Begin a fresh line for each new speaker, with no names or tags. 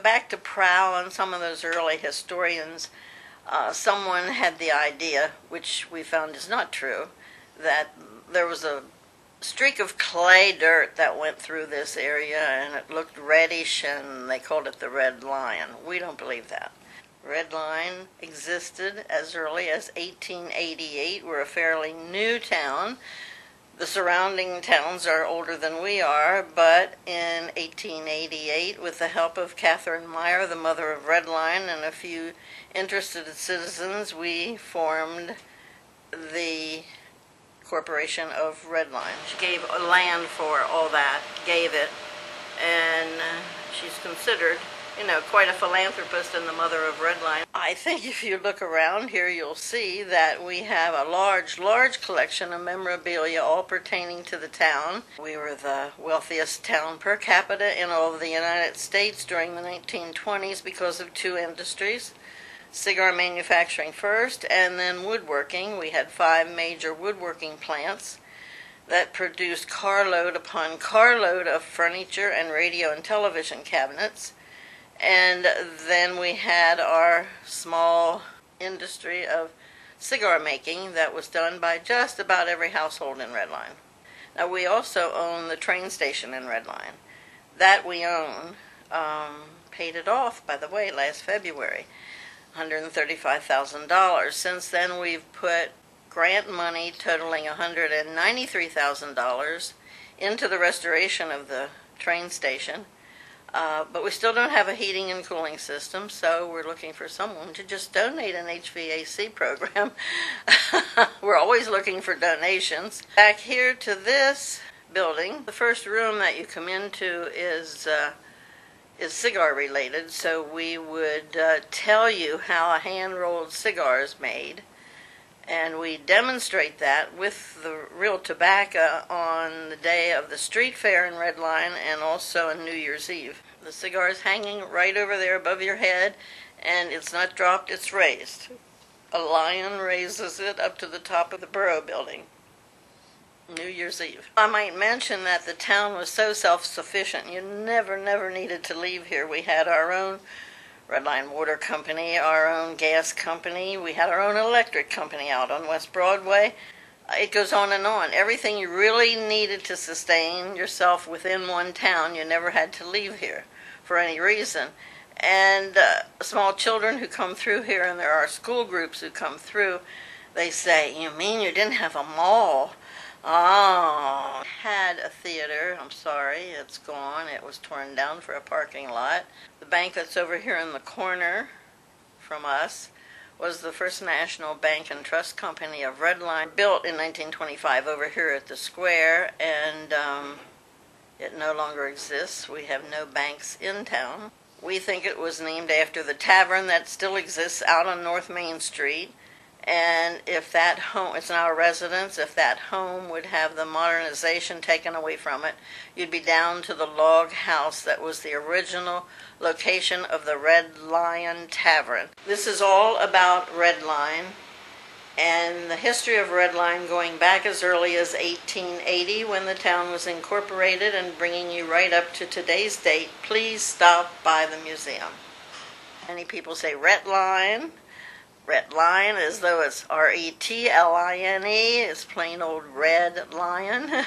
Back to Prowl and some of those early historians, someone had the idea, which we found is not true, that there was a streak of clay dirt that went through this area and it looked reddish and they called it the Red Lion. We don't believe that. Red Lion existed as early as 1888. We're a fairly new town. The surrounding towns are older than we are, but in 1888, with the help of Catherine Meyer, the mother of Red Lion, and a few interested citizens, we formed the Corporation of Red Lion. She gave land for all that, gave it, and she's considered, quite a philanthropist and the mother of Red Lion. I think if you look around here, you'll see that we have a large collection of memorabilia all pertaining to the town. We were the wealthiest town per capita in all of the United States during the 1920s because of two industries. Cigar manufacturing first, and then woodworking. We had 5 major woodworking plants that produced carload upon carload of furniture and radio and television cabinets. And then we had our small industry of cigar making that was done by just about every household in Red Lion. Now, we also own the train station in Red Lion. That we own, paid it off, by the way, last February. $135,000. Since then, we've put grant money totaling $193,000 into the restoration of the train station. But we still don't have a heating and cooling system, so we're looking for someone to just donate an HVAC program. We're always looking for donations. Back here to this building, the first room that you come into is cigar related, so we would tell you how a hand-rolled cigar is made, and we demonstrate that with the real tobacco on the day of the street fair in Red Lion and also on New Year's Eve. The cigar is hanging right over there above your head, and it's not dropped, it's raised. A lion raises it up to the top of the Borough building. New Year's Eve. I might mention that the town was so self-sufficient, you never needed to leave here. We had our own Red Lion Water Company, our own gas company, we had our own electric company out on West Broadway. It goes on and on. Everything you really needed to sustain yourself within one town, you never had to leave here for any reason. And small children who come through here, and there are school groups who come through, they say, "You mean you didn't have a mall?" Oh, had a theater. I'm sorry, it's gone. It was torn down for a parking lot. The bank that's over here in the corner from us was the First National Bank and Trust Company of Red Lion, built in 1925 over here at the square, and it no longer exists. We have no banks in town. We think it was named after the tavern that still exists out on North Main Street. And if that home, it's now a residence, if that home would have the modernization taken away from it, you'd be down to the log house that was the original location of the Red Lion Tavern. This is all about Red Lion and the history of Red Lion going back as early as 1880 when the town was incorporated, and bringing you right up to today's date. Please stop by the museum. Many people say Red Lion. Red Lion, as though it's R-E-T-L-I-N-E, it's plain old Red Lion.